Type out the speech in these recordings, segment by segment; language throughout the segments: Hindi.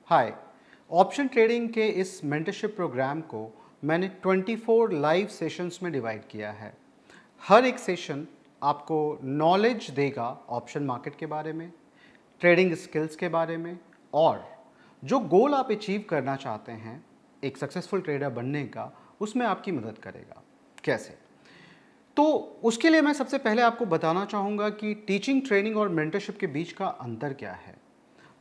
हाय। ऑप्शन ट्रेडिंग के इस मेंटरशिप प्रोग्राम को मैंने 24 लाइव सेशंस में डिवाइड किया है। हर एक सेशन आपको नॉलेज देगा ऑप्शन मार्केट के बारे में, ट्रेडिंग स्किल्स के बारे में, और जो गोल आप अचीव करना चाहते हैं एक सक्सेसफुल ट्रेडर बनने का, उसमें आपकी मदद करेगा। कैसे? तो उसके लिए मैं सबसे पहले आपको बताना चाहूँगा कि टीचिंग, ट्रेनिंग और मेंटरशिप के बीच का अंतर क्या है।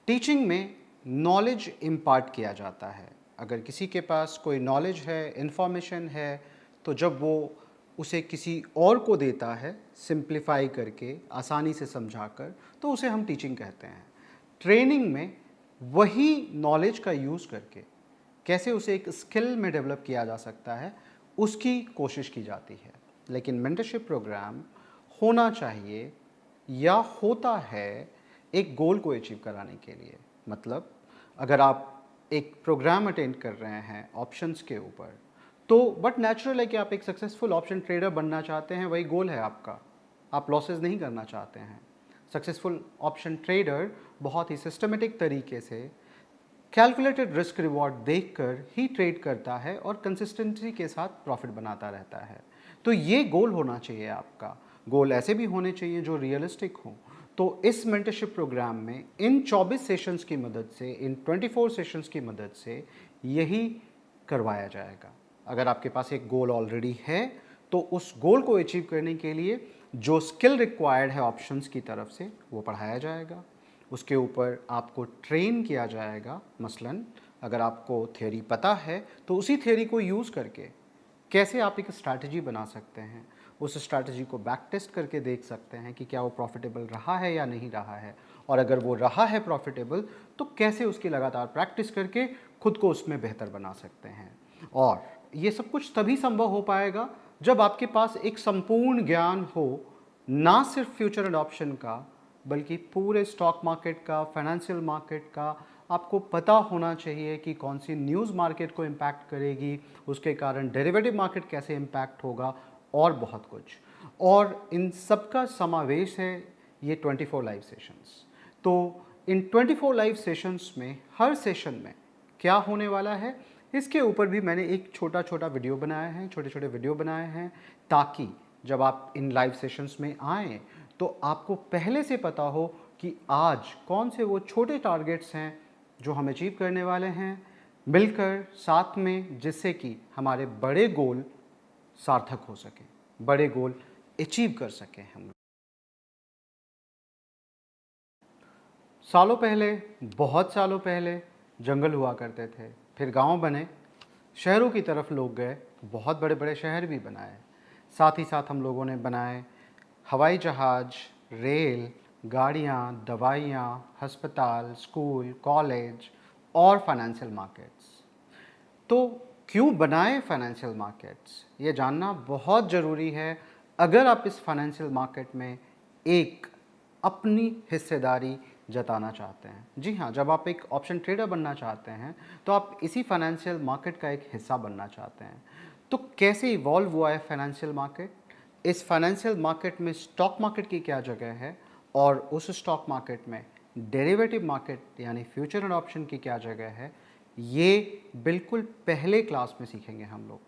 टीचिंग में नॉलेज इम्पार्ट किया जाता है। अगर किसी के पास कोई नॉलेज है, इन्फॉर्मेशन है, तो जब वो उसे किसी और को देता है सिंप्लीफाई करके, आसानी से समझाकर, तो उसे हम टीचिंग कहते हैं। ट्रेनिंग में वही नॉलेज का यूज़ करके कैसे उसे एक स्किल में डेवलप किया जा सकता है, उसकी कोशिश की जाती है। लेकिन मेंटरशिप प्रोग्राम होना चाहिए या होता है एक गोल को अचीव कराने के लिए। मतलब अगर आप एक प्रोग्राम अटेंड कर रहे हैं ऑप्शंस के ऊपर, तो बट नेचुरल है कि आप एक सक्सेसफुल ऑप्शन ट्रेडर बनना चाहते हैं, वही गोल है आपका। आप लॉसेस नहीं करना चाहते हैं। सक्सेसफुल ऑप्शन ट्रेडर बहुत ही सिस्टमेटिक तरीके से कैलकुलेटेड रिस्क रिवॉर्ड देखकर ही ट्रेड करता है और कंसिस्टेंसी के साथ प्रॉफिट बनाता रहता है। तो ये गोल होना चाहिए आपका। गोल ऐसे भी होने चाहिए जो रियलिस्टिक हों। तो इस मेंटरशिप प्रोग्राम में इन 24 सेशंस की मदद से, इन 24 सेशंस की मदद से यही करवाया जाएगा। अगर आपके पास एक गोल ऑलरेडी है, तो उस गोल को अचीव करने के लिए जो स्किल रिक्वायर्ड है ऑप्शंस की तरफ से, वो पढ़ाया जाएगा। उसके ऊपर आपको ट्रेन किया जाएगा। मसलन अगर आपको थ्योरी पता है, तो उसी थ्योरी को यूज़ करके कैसे आप एक स्ट्रैटेजी बना सकते हैं, उस स्ट्रैटेजी को बैक टेस्ट करके देख सकते हैं कि क्या वो प्रॉफिटेबल रहा है या नहीं रहा है, और अगर वो रहा है प्रॉफिटेबल, तो कैसे उसकी लगातार प्रैक्टिस करके खुद को उसमें बेहतर बना सकते हैं। और ये सब कुछ तभी संभव हो पाएगा जब आपके पास एक संपूर्ण ज्ञान हो, ना सिर्फ फ्यूचर एंड ऑप्शन का, बल्कि पूरे स्टॉक मार्केट का, फाइनेंशियल मार्केट का। आपको पता होना चाहिए कि कौन सी न्यूज़ मार्केट को इम्पैक्ट करेगी, उसके कारण डेरिवेटिव मार्केट कैसे इम्पैक्ट होगा, और बहुत कुछ। और इन सब का समावेश है ये 24 लाइव सेशंस। तो इन 24 लाइव सेशंस में हर सेशन में क्या होने वाला है, इसके ऊपर भी मैंने एक छोटा छोटा वीडियो बनाया है, छोटे छोटे वीडियो बनाए हैं, ताकि जब आप इन लाइव सेशंस में आएँ तो आपको पहले से पता हो कि आज कौन से वो छोटे टारगेट्स हैं जो हम अचीव करने वाले हैं मिलकर साथ में, जिससे कि हमारे बड़े गोल सार्थक हो सकें, बड़े गोल अचीव कर सकें हम। सालों पहले, बहुत सालों पहले जंगल हुआ करते थे, फिर गांव बने, शहरों की तरफ लोग गए, बहुत बड़े बड़े शहर भी बनाए। साथ ही साथ हम लोगों ने बनाए हवाई जहाज़, रेल, गाड़ियाँ, दवाइयाँ, अस्पताल, स्कूल, कॉलेज और फाइनेंशियल मार्केट्स। तो क्यों बनाए फाइनेंशियल मार्केट्स, ये जानना बहुत ज़रूरी है अगर आप इस फाइनेंशियल मार्केट में एक अपनी हिस्सेदारी जताना चाहते हैं। जी हाँ, जब आप एक ऑप्शन ट्रेडर बनना चाहते हैं, तो आप इसी फाइनेंशियल मार्केट का एक हिस्सा बनना चाहते हैं। तो कैसे इवॉल्व हुआ है फाइनेंशियल मार्केट? इस फाइनेंशियल मार्केट में स्टॉक मार्केट की क्या जगह है, और उस स्टॉक मार्केट में डेरिवेटिव मार्केट यानी फ्यूचर एंड ऑप्शन की क्या जगह है, ये बिल्कुल पहले क्लास में सीखेंगे हम लोग।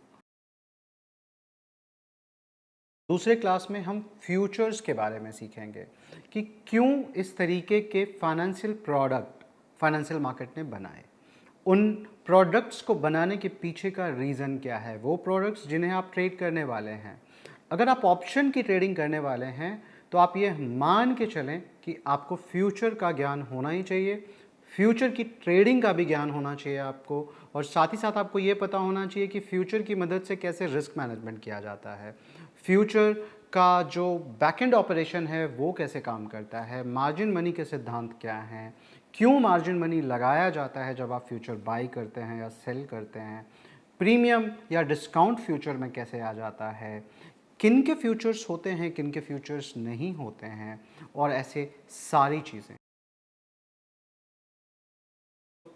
दूसरे क्लास में हम फ्यूचर्स के बारे में सीखेंगे कि क्यों इस तरीके के फाइनेंशियल प्रोडक्ट फाइनेंशियल मार्केट ने बनाए, उन प्रोडक्ट्स को बनाने के पीछे का रीज़न क्या है, वो प्रोडक्ट्स जिन्हें आप ट्रेड करने वाले हैं। अगर आप ऑप्शन की ट्रेडिंग करने वाले हैं, तो आप ये मान के चलें कि आपको फ्यूचर का ज्ञान होना ही चाहिए, फ्यूचर की ट्रेडिंग का भी ज्ञान होना चाहिए आपको, और साथ ही साथ आपको ये पता होना चाहिए कि फ्यूचर की मदद से कैसे रिस्क मैनेजमेंट किया जाता है, फ्यूचर का जो बैकएंड ऑपरेशन है वो कैसे काम करता है, मार्जिन मनी के सिद्धांत क्या हैं, क्यों मार्जिन मनी लगाया जाता है जब आप फ्यूचर बाई करते हैं या सेल करते हैं, प्रीमियम या डिस्काउंट फ्यूचर में कैसे आ जाता है, किन के फ्यूचर्स होते हैं, किन के फ्यूचर्स नहीं होते हैं, और ऐसे सारी चीज़ें।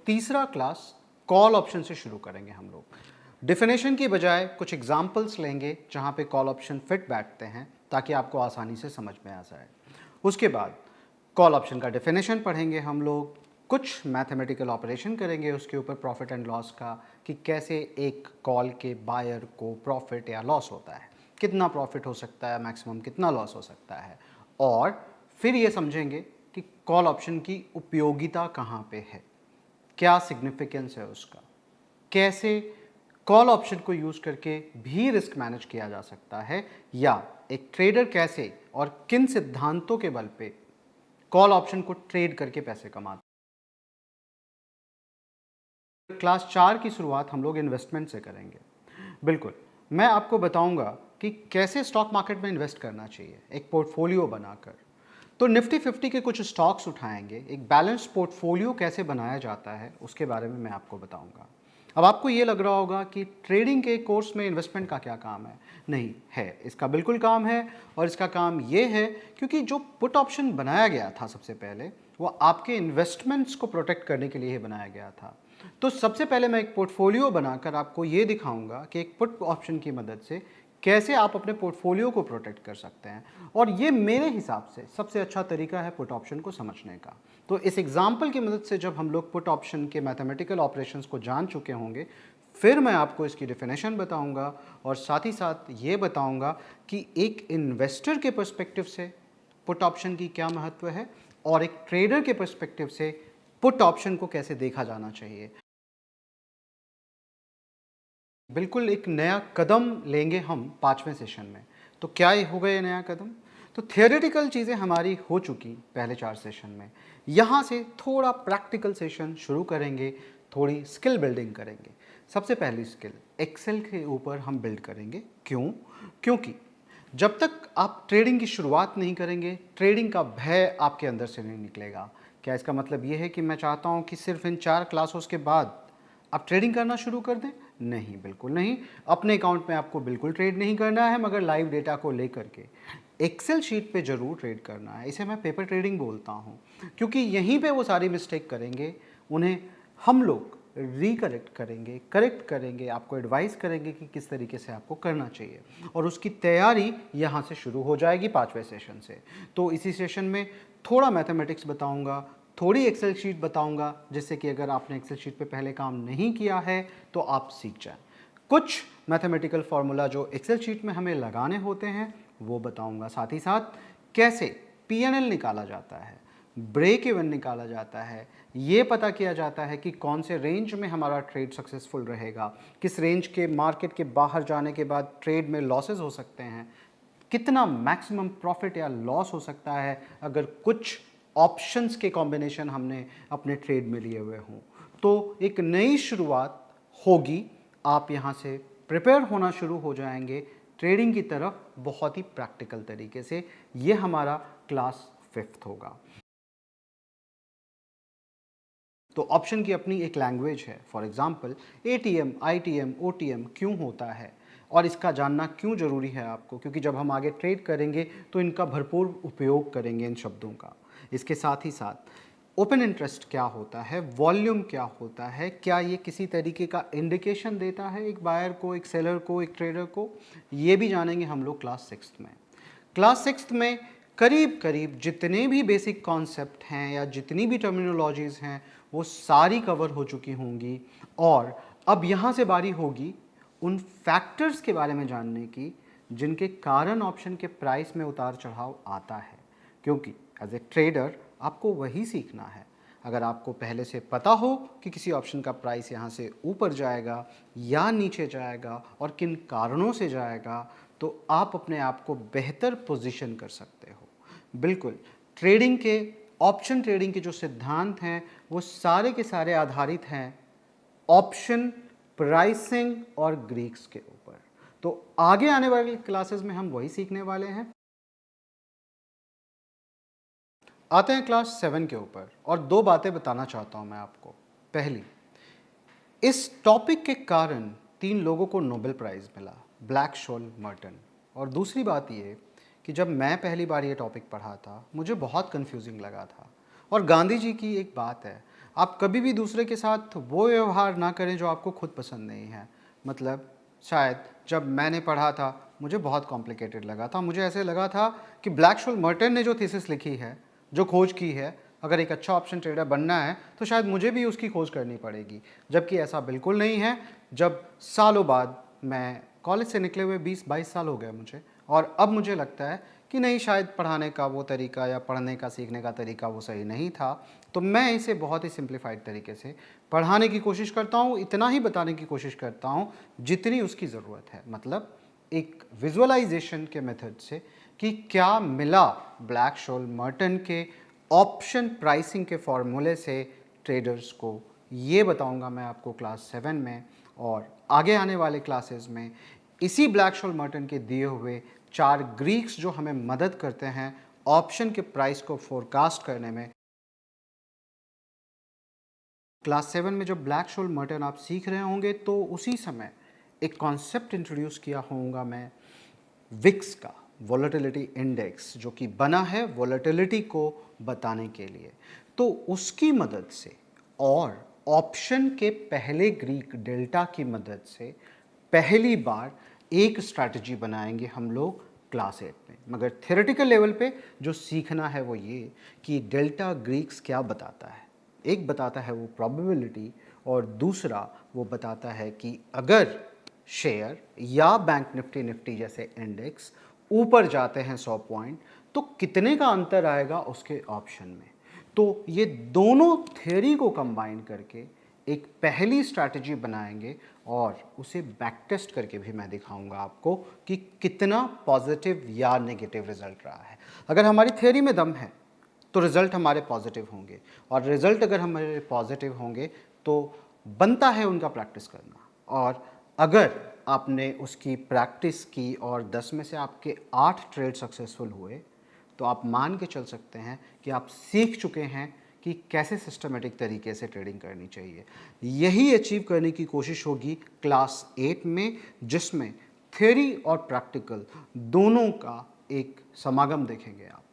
तीसरा क्लास कॉल ऑप्शन से शुरू करेंगे हम लोग। डिफिनेशन की बजाय कुछ एग्जाम्पल्स लेंगे जहाँ पे कॉल ऑप्शन फिट बैठते हैं, ताकि आपको आसानी से समझ में आ जाए। उसके बाद कॉल ऑप्शन का डिफिनेशन पढ़ेंगे हम लोग, कुछ मैथमेटिकल ऑपरेशन करेंगे उसके ऊपर प्रॉफिट एंड लॉस का, कि कैसे एक कॉल के बायर को प्रॉफिट या लॉस होता है, कितना प्रॉफिट हो सकता है, मैक्सिमम कितना लॉस हो सकता है। और फिर ये समझेंगे कि कॉल ऑप्शन की उपयोगिता कहाँ पे है, क्या सिग्निफिकेंस है उसका, कैसे कॉल ऑप्शन को यूज़ करके भी रिस्क मैनेज किया जा सकता है, या एक ट्रेडर कैसे और किन सिद्धांतों के बल पे कॉल ऑप्शन को ट्रेड करके पैसे कमाता है। क्लास 4 की शुरुआत हम लोग इन्वेस्टमेंट से करेंगे। बिल्कुल, मैं आपको बताऊंगा कि कैसे स्टॉक मार्केट में इन्वेस्ट करना चाहिए एक पोर्टफोलियो बनाकर। तो निफ्टी 50 के कुछ स्टॉक्स उठाएंगे, एक बैलेंस पोर्टफोलियो कैसे बनाया जाता है उसके बारे में मैं आपको बताऊंगा। अब आपको ये लग रहा होगा कि ट्रेडिंग के कोर्स में इन्वेस्टमेंट का क्या काम है। नहीं है, इसका बिल्कुल काम है। और इसका काम ये है क्योंकि जो पुट ऑप्शन बनाया गया था सबसे पहले, वो आपके इन्वेस्टमेंट्स को प्रोटेक्ट करने के लिए ही बनाया गया था। तो सबसे पहले मैं एक पोर्टफोलियो बनाकर आपको ये दिखाऊंगा कि एक पुट ऑप्शन की मदद से कैसे आप अपने पोर्टफोलियो को प्रोटेक्ट कर सकते हैं। और ये मेरे हिसाब से सबसे अच्छा तरीका है पुट ऑप्शन को समझने का। तो इस एग्जाम्पल की मदद से जब हम लोग पुट ऑप्शन के मैथमेटिकल ऑपरेशंस को जान चुके होंगे, फिर मैं आपको इसकी डेफिनेशन बताऊंगा और साथ ही साथ ये बताऊंगा कि एक इन्वेस्टर के पर्सपेक्टिव से पुट ऑप्शन की क्या महत्व है और एक ट्रेडर के पर्सपेक्टिव से पुट ऑप्शन को कैसे देखा जाना चाहिए। बिल्कुल एक नया कदम लेंगे हम 5वें सेशन में। तो क्या ये होगा ये नया कदम? तो थियोरेटिकल चीज़ें हमारी हो चुकी पहले 4 सेशन में। यहाँ से थोड़ा प्रैक्टिकल सेशन शुरू करेंगे, थोड़ी स्किल बिल्डिंग करेंगे। सबसे पहली स्किल एक्सेल के ऊपर हम बिल्ड करेंगे। क्यों? क्योंकि जब तक आप ट्रेडिंग की शुरुआत नहीं करेंगे, ट्रेडिंग का भय आपके अंदर से नहीं निकलेगा। क्या इसका मतलब ये है कि मैं चाहता हूँ कि सिर्फ इन 4 क्लासों के बाद आप ट्रेडिंग करना शुरू कर दें? नहीं, बिल्कुल नहीं। अपने अकाउंट में आपको बिल्कुल ट्रेड नहीं करना है, मगर लाइव डेटा को लेकर के एक्सेल शीट पे ज़रूर ट्रेड करना है। इसे मैं पेपर ट्रेडिंग बोलता हूँ, क्योंकि यहीं पे वो सारी मिस्टेक करेंगे, उन्हें हम लोग रिकरेक्ट करेंगे, करेक्ट करेंगे, आपको एडवाइस करेंगे कि किस तरीके से आपको करना चाहिए। और उसकी तैयारी यहाँ से शुरू हो जाएगी 5वें सेशन से। तो इसी सेशन में थोड़ा मैथमेटिक्स बताऊँगा, थोड़ी एक्सेल शीट बताऊंगा, जिससे कि अगर आपने एक्सेल शीट पे पहले काम नहीं किया है तो आप सीख जाएं। कुछ मैथमेटिकल फार्मूला जो एक्सेल शीट में हमें लगाने होते हैं वो बताऊंगा। साथ ही साथ कैसे पीएनएल निकाला जाता है, ब्रेक इवन निकाला जाता है, ये पता किया जाता है कि कौन से रेंज में हमारा ट्रेड सक्सेसफुल रहेगा, किस रेंज के मार्केट के बाहर जाने के बाद ट्रेड में लॉसेस हो सकते हैं, कितना मैक्सिमम प्रॉफिट या लॉस हो सकता है अगर कुछ ऑप्शंस के कॉम्बिनेशन हमने अपने ट्रेड में लिए हुए हों। तो एक नई शुरुआत होगी, आप यहाँ से प्रिपेयर होना शुरू हो जाएंगे ट्रेडिंग की तरफ बहुत ही प्रैक्टिकल तरीके से। ये हमारा क्लास 5th होगा। तो ऑप्शन की अपनी एक लैंग्वेज है। For example ATM, ITM, OTM क्यों होता है और इसका जानना क्यों ज़रूरी है आपको, क्योंकि जब हम आगे ट्रेड करेंगे तो इनका भरपूर उपयोग करेंगे इन शब्दों का। इसके साथ ही साथ ओपन इंटरेस्ट क्या होता है, वॉल्यूम क्या होता है, क्या ये किसी तरीके का इंडिकेशन देता है एक बायर को, एक सेलर को, एक ट्रेडर को, ये भी जानेंगे हम लोग क्लास 6th में। क्लास 6th में करीब करीब जितने भी बेसिक कॉन्सेप्ट हैं या जितनी भी टर्मिनोलॉजीज़ हैं वो सारी कवर हो चुकी होंगी। और अब यहाँ से बारी होगी उन फैक्टर्स के बारे में जानने की जिनके कारण ऑप्शन के प्राइस में उतार चढ़ाव आता है, क्योंकि एज ए ट्रेडर आपको वही सीखना है। अगर आपको पहले से पता हो कि किसी ऑप्शन का प्राइस यहाँ से ऊपर जाएगा या नीचे जाएगा और किन कारणों से जाएगा, तो आप अपने आप को बेहतर पोजीशन कर सकते हो। बिल्कुल, ट्रेडिंग के ऑप्शन ट्रेडिंग के जो सिद्धांत हैं वो सारे के सारे आधारित हैं ऑप्शन प्राइसिंग और ग्रीक्स के ऊपर। तो आगे आने वाली क्लासेस में हम वही सीखने वाले हैं। आते हैं क्लास 7 के ऊपर और 2 बातें बताना चाहता हूं मैं आपको। पहली, इस टॉपिक के कारण 3 लोगों को नोबेल प्राइज़ मिला, ब्लैक शोल मर्टन। और दूसरी बात ये कि जब मैं पहली बार ये टॉपिक पढ़ा था मुझे बहुत कंफ्यूजिंग लगा था। और गांधी जी की एक बात है, आप कभी भी दूसरे के साथ वो व्यवहार ना करें जो आपको खुद पसंद नहीं है। मतलब शायद जब मैंने पढ़ा था मुझे बहुत कॉम्प्लिकेटेड लगा था। मुझे ऐसे लगा था कि ब्लैक शोल मर्टन ने जो थीसिस लिखी है, जो खोज की है, अगर एक अच्छा ऑप्शन ट्रेडर बनना है तो शायद मुझे भी उसकी खोज करनी पड़ेगी, जबकि ऐसा बिल्कुल नहीं है। जब सालों बाद, मैं कॉलेज से निकले हुए 20-22 साल हो गए मुझे, और अब मुझे लगता है कि नहीं, शायद पढ़ाने का वो तरीका या पढ़ने का सीखने का तरीका वो सही नहीं था, तो मैं इसे बहुत ही सिंप्लीफाइड तरीके से पढ़ाने की कोशिश करता हूँ, इतना ही बताने की कोशिश करता हूँ जितनी उसकी ज़रूरत है। मतलब एक विजुअलाइजेशन के मेथड से कि क्या मिला ब्लैक शोल मर्टन के ऑप्शन प्राइसिंग के फॉर्मूले से ट्रेडर्स को, ये बताऊंगा मैं आपको क्लास 7 में, और आगे आने वाले क्लासेस में इसी ब्लैक शोल मर्टन के दिए हुए 4 ग्रीक्स जो हमें मदद करते हैं ऑप्शन के प्राइस को फोरकास्ट करने में। क्लास 7 में जब ब्लैक शोल मर्टन आप सीख रहे होंगे तो उसी समय एक कॉन्सेप्ट इंट्रोड्यूस किया होऊंगा मैं विक्स का, वॉलेटिलिटी इंडेक्स, जो कि बना है वॉलेटिलिटी को बताने के लिए। तो उसकी मदद से और ऑप्शन के पहले ग्रीक डेल्टा की मदद से पहली बार एक स्ट्रैटेजी बनाएंगे हम लोग क्लास 8 में। मगर थ्योरेटिकल लेवल पे जो सीखना है वो ये कि डेल्टा ग्रीक्स क्या बताता है। एक बताता है वो प्रोबेबिलिटी, और दूसरा वो बताता है कि अगर शेयर या बैंक निफ्टी जैसे इंडेक्स ऊपर जाते हैं 100 पॉइंट, तो कितने का अंतर आएगा उसके ऑप्शन में। तो ये दोनों थ्योरी को कंबाइन करके एक पहली स्ट्रैटेजी बनाएंगे, और उसे बैक टेस्ट करके भी मैं दिखाऊंगा आपको कि कितना पॉजिटिव या नेगेटिव रिजल्ट रहा है। अगर हमारी थ्योरी में दम है तो रिज़ल्ट हमारे पॉजिटिव होंगे, और रिज़ल्ट अगर हमारे पॉजिटिव होंगे तो बनता है उनका प्रैक्टिस करना। और अगर आपने उसकी प्रैक्टिस की और 10 में से आपके 8 ट्रेड सक्सेसफुल हुए, तो आप मान के चल सकते हैं कि आप सीख चुके हैं कि कैसे सिस्टमेटिक तरीके से ट्रेडिंग करनी चाहिए। यही अचीव करने की कोशिश होगी क्लास 8 में, जिसमें थ्योरी और प्रैक्टिकल दोनों का एक समागम देखेंगे आप।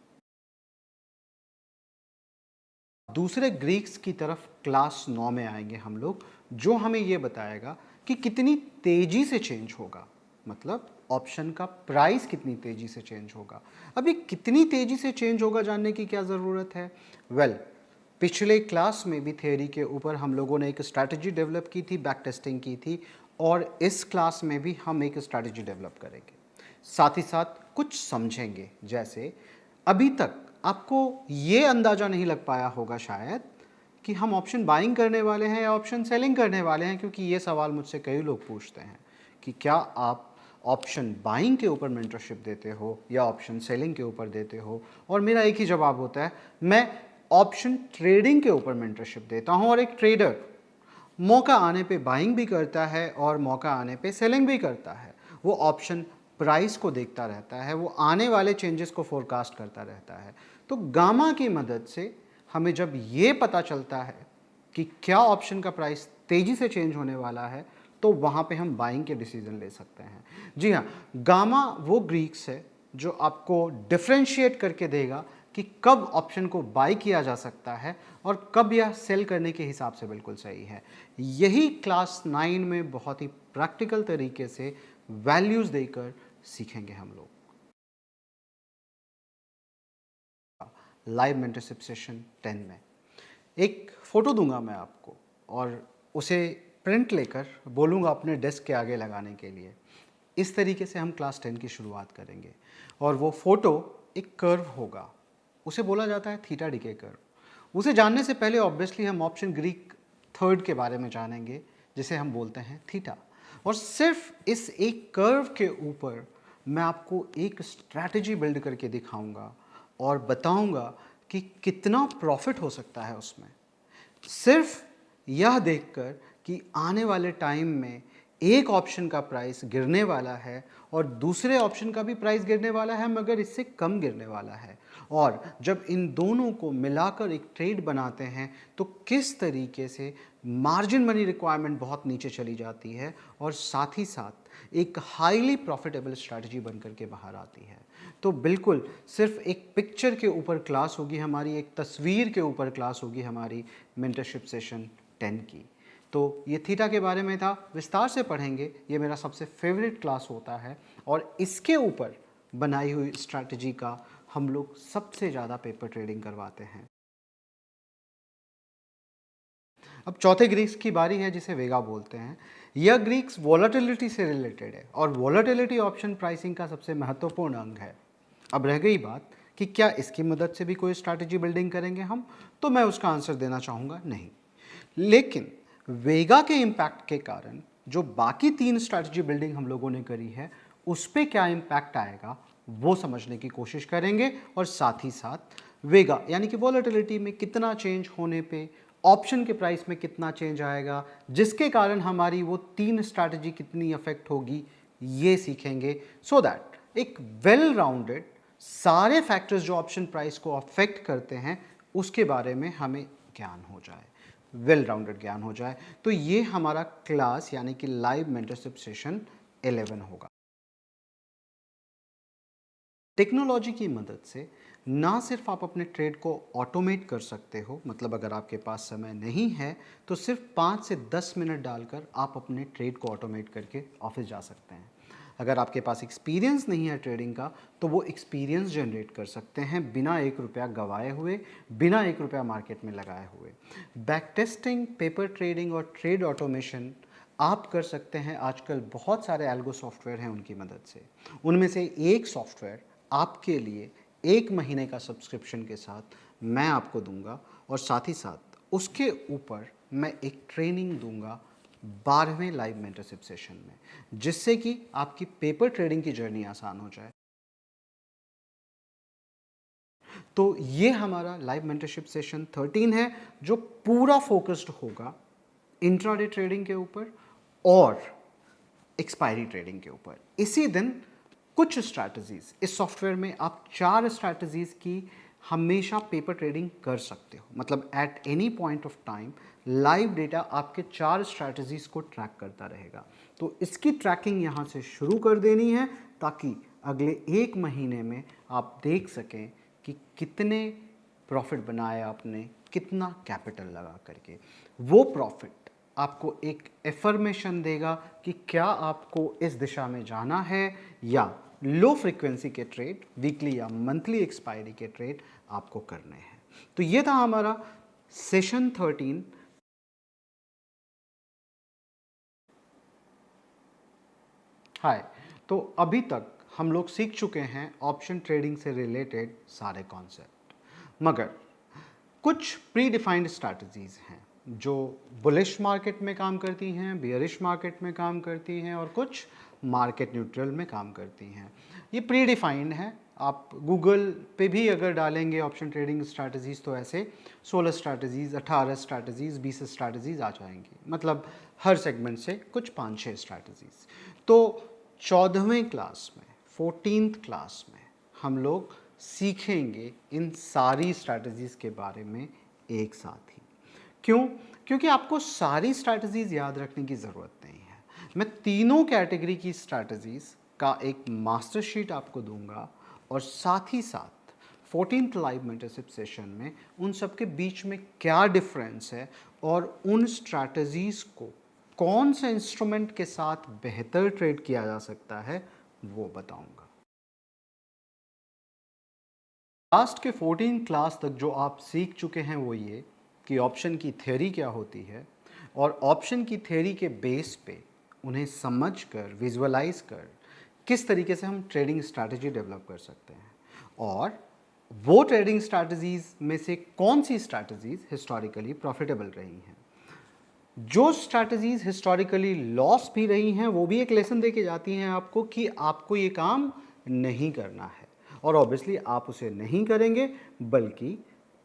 दूसरे ग्रीक्स की तरफ क्लास 9 में आएंगे हम लोग, जो हमें ये बताएगा कि कितनी तेजी से चेंज होगा, मतलब ऑप्शन का प्राइस कितनी तेजी से चेंज होगा। अब ये कितनी तेजी से चेंज होगा जानने की क्या ज़रूरत है? पिछले क्लास में भी थियरी के ऊपर हम लोगों ने एक स्ट्रैटेजी डेवलप की थी, बैक टेस्टिंग की थी, और इस क्लास में भी हम एक स्ट्रैटेजी डेवलप करेंगे, साथ ही साथ कुछ समझेंगे। जैसे अभी तक आपको ये अंदाज़ा नहीं लग पाया होगा शायद कि हम ऑप्शन बाइंग करने वाले हैं या ऑप्शन सेलिंग करने वाले हैं, क्योंकि ये सवाल मुझसे कई लोग पूछते हैं कि क्या आप ऑप्शन बाइंग के ऊपर मेंटरशिप देते हो या ऑप्शन सेलिंग के ऊपर देते हो। और मेरा एक ही जवाब होता है, मैं ऑप्शन ट्रेडिंग के ऊपर मेंटरशिप देता हूं। और एक ट्रेडर मौका आने पे बाइंग भी करता है और मौका आने पे सेलिंग भी करता है। वो ऑप्शन प्राइस को देखता रहता है, वो आने वाले चेंजेस को फोरकास्ट करता रहता है। तो गामा की मदद से हमें जब ये पता चलता है कि क्या ऑप्शन का प्राइस तेज़ी से चेंज होने वाला है, तो वहाँ पे हम बाइंग के डिसीजन ले सकते हैं। जी हाँ, गामा वो ग्रीक्स है जो आपको डिफ्रेंशिएट करके देगा कि कब ऑप्शन को बाई किया जा सकता है और कब यह सेल करने के हिसाब से बिल्कुल सही है। यही क्लास 9 में बहुत ही प्रैक्टिकल तरीके से वैल्यूज़ देकर सीखेंगे हम लोग। लाइव मेंटरशिप सेशन 10 में एक फ़ोटो दूंगा मैं आपको, और उसे प्रिंट लेकर बोलूँगा अपने डेस्क के आगे लगाने के लिए। इस तरीके से हम क्लास 10 की शुरुआत करेंगे, और वो फ़ोटो एक कर्व होगा, उसे बोला जाता है थीटा डीके कर्व। उसे जानने से पहले ऑब्वियसली हम ऑप्शन ग्रीक थर्ड के बारे में जानेंगे, जिसे हम बोलते हैं थीटा। और सिर्फ इस एक कर्व के ऊपर मैं आपको एक स्ट्रैटेजी बिल्ड करके दिखाऊंगा और बताऊंगा कि कितना प्रॉफिट हो सकता है उसमें, सिर्फ यह देखकर कि आने वाले टाइम में एक ऑप्शन का प्राइस गिरने वाला है और दूसरे ऑप्शन का भी प्राइस गिरने वाला है, मगर इससे कम गिरने वाला है। और जब इन दोनों को मिलाकर एक ट्रेड बनाते हैं तो किस तरीके से मार्जिन मनी रिक्वायरमेंट बहुत नीचे चली जाती है, और साथ ही साथ एक हाईली प्रॉफिटेबल स्ट्रैटेजी बनकर के बाहर आती है। तो बिल्कुल सिर्फ एक पिक्चर के ऊपर क्लास होगी हमारी, एक तस्वीर के ऊपर क्लास होगी हमारी मेंटरशिप सेशन 10 की। तो ये थीटा के बारे में था, विस्तार से पढ़ेंगे, ये मेरा सबसे फेवरेट क्लास होता है, और इसके ऊपर बनाई हुई स्ट्रैटेजी का हम लोग सबसे ज़्यादा पेपर ट्रेडिंग करवाते हैं। अब चौथे ग्रीक्स की बारी है जिसे वेगा बोलते हैं। यह ग्रीक्स वॉलेटिलिटी से रिलेटेड है और वॉलेटिलिटी ऑप्शन प्राइसिंग का सबसे महत्वपूर्ण अंग है। अब रह गई बात कि क्या इसकी मदद से भी कोई स्ट्रैटेजी बिल्डिंग करेंगे हम, तो मैं उसका आंसर देना चाहूँगा नहीं। लेकिन वेगा के इम्पैक्ट के कारण जो बाकी 3 स्ट्रैटेजी बिल्डिंग हम लोगों ने करी है उस पर क्या इम्पैक्ट आएगा वो समझने की कोशिश करेंगे, और साथ ही साथ वेगा यानी कि वॉलेटिलिटी में कितना चेंज होने पे ऑप्शन के प्राइस में कितना चेंज आएगा, जिसके कारण हमारी वो 3 स्ट्रैटेजी कितनी अफेक्ट होगी, ये सीखेंगे, सो दैट एक वेल राउंडेड सारे फैक्टर्स जो ऑप्शन प्राइस को अफेक्ट करते हैं उसके बारे में हमें ज्ञान हो जाए, वेल राउंडेड ज्ञान हो जाए। तो ये हमारा क्लास यानी कि लाइव मेंटरशिप सेशन 11 होगा। टेक्नोलॉजी की मदद से ना सिर्फ आप अपने ट्रेड को ऑटोमेट कर सकते हो, मतलब अगर आपके पास समय नहीं है तो सिर्फ 5 से 10 मिनट डालकर आप अपने ट्रेड को ऑटोमेट करके ऑफिस जा सकते हैं। अगर आपके पास एक्सपीरियंस नहीं है ट्रेडिंग का तो वो एक्सपीरियंस जनरेट कर सकते हैं बिना 1 रुपया गंवाए हुए, बिना 1 रुपया मार्केट में लगाए हुए। बैक टेस्टिंग, पेपर ट्रेडिंग और ट्रेड ऑटोमेशन आप कर सकते हैं। आजकल बहुत सारे एल्गो सॉफ्टवेयर हैं उनकी मदद से। उनमें से एक सॉफ्टवेयर आपके लिए 1 महीने का सब्सक्रिप्शन के साथ मैं आपको दूंगा, और साथ ही साथ उसके ऊपर मैं एक ट्रेनिंग दूंगा 12वें लाइव मेंटरशिप सेशन में, जिससे कि आपकी पेपर ट्रेडिंग की जर्नी आसान हो जाए। तो ये हमारा लाइव मेंटरशिप सेशन 13 है जो पूरा फोकस्ड होगा इंट्राडे ट्रेडिंग के ऊपर और एक्सपायरी ट्रेडिंग के ऊपर। इसी दिन कुछ स्ट्रैटेजीज इस सॉफ्टवेयर में आप 4 स्ट्रैटेजीज की हमेशा पेपर ट्रेडिंग कर सकते हो, मतलब at any point of time live data आपके 4 स्ट्रैटेजीज को ट्रैक करता रहेगा। तो इसकी ट्रैकिंग यहाँ से शुरू कर देनी है ताकि अगले 1 महीने में आप देख सकें कि कितने प्रॉफिट बनाया आपने, कितना कैपिटल लगा करके। वो प्रॉफिट आपको एक एफर्मेशन देगा कि क्या आपको इस दिशा में जाना है या लो फ्रीक्वेंसी के ट्रेड, वीकली या मंथली एक्सपायरी के ट्रेड आपको करने हैं। तो ये था हमारा सेशन 13। हाय, तो अभी तक हम लोग सीख चुके हैं ऑप्शन ट्रेडिंग से रिलेटेड सारे कॉन्सेप्ट, मगर कुछ प्री डिफाइंड स्ट्रैटेजीज हैं जो बुलिश मार्केट में काम करती हैं, बियरिश मार्केट में काम करती हैं और कुछ मार्केट न्यूट्रल में काम करती हैं। ये प्री डिफाइंड है। आप गूगल पे भी अगर डालेंगे ऑप्शन ट्रेडिंग स्ट्रैटेजीज तो ऐसे 16 स्ट्रैटेजीज, 18 स्ट्रैटेजीज, 20 स्ट्रैटेजीज आ जाएंगी, मतलब हर सेगमेंट से कुछ 5-6 स्ट्रैटेजीज। तो 14वें क्लास में, 14th क्लास में हम लोग सीखेंगे इन सारी स्ट्रैटेजीज के बारे में एक साथ ही। क्यों? क्योंकि आपको सारी स्ट्रैटेजीज याद रखने की ज़रूरत नहीं है। मैं तीनों कैटेगरी की स्ट्रैटेजीज का एक मास्टर शीट आपको दूंगा, और साथ ही साथ 14th लाइव मेंटरशिप सेशन में उन सब के बीच में क्या डिफरेंस है और उन स्ट्रैटेजीज को कौन से इंस्ट्रूमेंट के साथ बेहतर ट्रेड किया जा सकता है वो बताऊंगा। लास्ट के 14 क्लास तक जो आप सीख चुके हैं वो ये कि ऑप्शन की थ्योरी क्या होती है, और ऑप्शन की थ्योरी के बेस पे उन्हें समझ कर, विजुअलाइज कर किस तरीके से हम ट्रेडिंग स्ट्रैटेजी डेवलप कर सकते हैं, और वो ट्रेडिंग स्ट्रैटेजीज में से कौन सी स्ट्रैटेजीज हिस्टोरिकली प्रॉफिटेबल रही हैं। जो स्ट्रैटेजीज हिस्टोरिकली लॉस भी रही हैं वो भी एक लेसन दे के जाती हैं आपको कि आपको ये काम नहीं करना है, और ऑब्वियसली आप उसे नहीं करेंगे बल्कि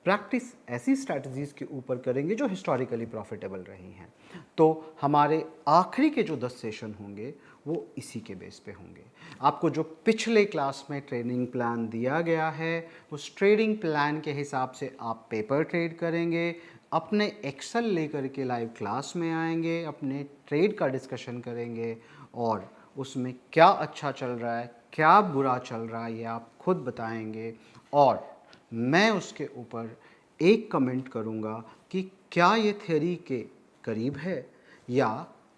प्रैक्टिस ऐसी स्ट्रैटेजीज के ऊपर करेंगे जो हिस्टोरिकली प्रॉफिटेबल रही हैं। तो हमारे आखिरी के जो 10 सेशन होंगे वो इसी के बेस पे होंगे। आपको जो पिछले क्लास में ट्रेनिंग प्लान दिया गया है उस ट्रेडिंग प्लान के हिसाब से आप पेपर ट्रेड करेंगे, अपने एक्सेल लेकर के लाइव क्लास में आएंगे, अपने ट्रेड का डिस्कशन करेंगे, और उसमें क्या अच्छा चल रहा है, क्या बुरा चल रहा है ये आप खुद बताएंगे, और मैं उसके ऊपर एक कमेंट करूँगा कि क्या ये थ्योरी के करीब है या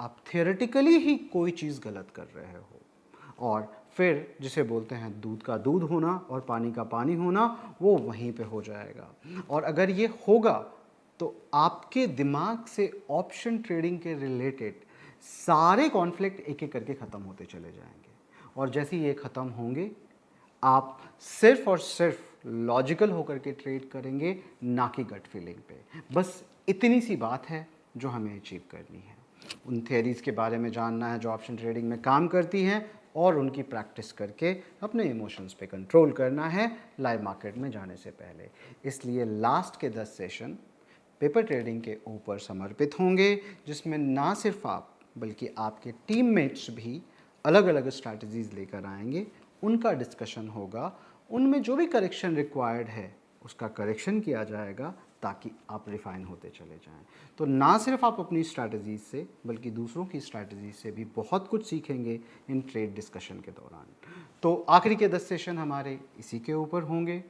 आप थियोरेटिकली ही कोई चीज़ गलत कर रहे हो। और फिर जिसे बोलते हैं दूध का दूध होना और पानी का पानी होना, वो वहीं पे हो जाएगा। और अगर ये होगा तो आपके दिमाग से ऑप्शन ट्रेडिंग के रिलेटेड सारे कॉन्फ्लिक्ट एक एक करके ख़त्म होते चले जाएंगे। और जैसे ही ये ख़त्म होंगे, आप सिर्फ और सिर्फ लॉजिकल होकर के ट्रेड करेंगे, ना कि गट फीलिंग पे। बस इतनी सी बात है जो हमें अचीव करनी है। उन थियरीज़ के बारे में जानना है जो ऑप्शन ट्रेडिंग में काम करती हैं, और उनकी प्रैक्टिस करके अपने इमोशंस पे कंट्रोल करना है लाइव मार्केट में जाने से पहले। इसलिए लास्ट के 10 सेशन पेपर ट्रेडिंग के ऊपर समर्पित होंगे, जिसमें ना सिर्फ आप बल्कि आपके टीममेट्स भी अलग अलग स्ट्रैटेजीज़ लेकर आएंगे। उनका डिस्कशन होगा, उनमें जो भी करेक्शन रिक्वायर्ड है उसका करेक्शन किया जाएगा, ताकि आप रिफाइन होते चले जाएं। तो ना सिर्फ आप अपनी स्ट्रैटेजीज से बल्कि दूसरों की स्ट्रैटेजी से भी बहुत कुछ सीखेंगे इन ट्रेड डिस्कशन के दौरान। तो आखिरी के 10 सेशन हमारे इसी के ऊपर होंगे,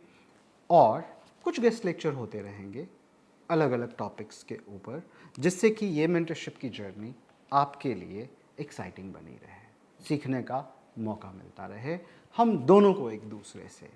और कुछ गेस्ट लेक्चर होते रहेंगे अलग अलग टॉपिक्स के ऊपर, जिससे कि ये मेंटरशिप की जर्नी आपके लिए एक्साइटिंग बनी रहे, सीखने का मौका मिलता रहे हम दोनों को एक दूसरे से।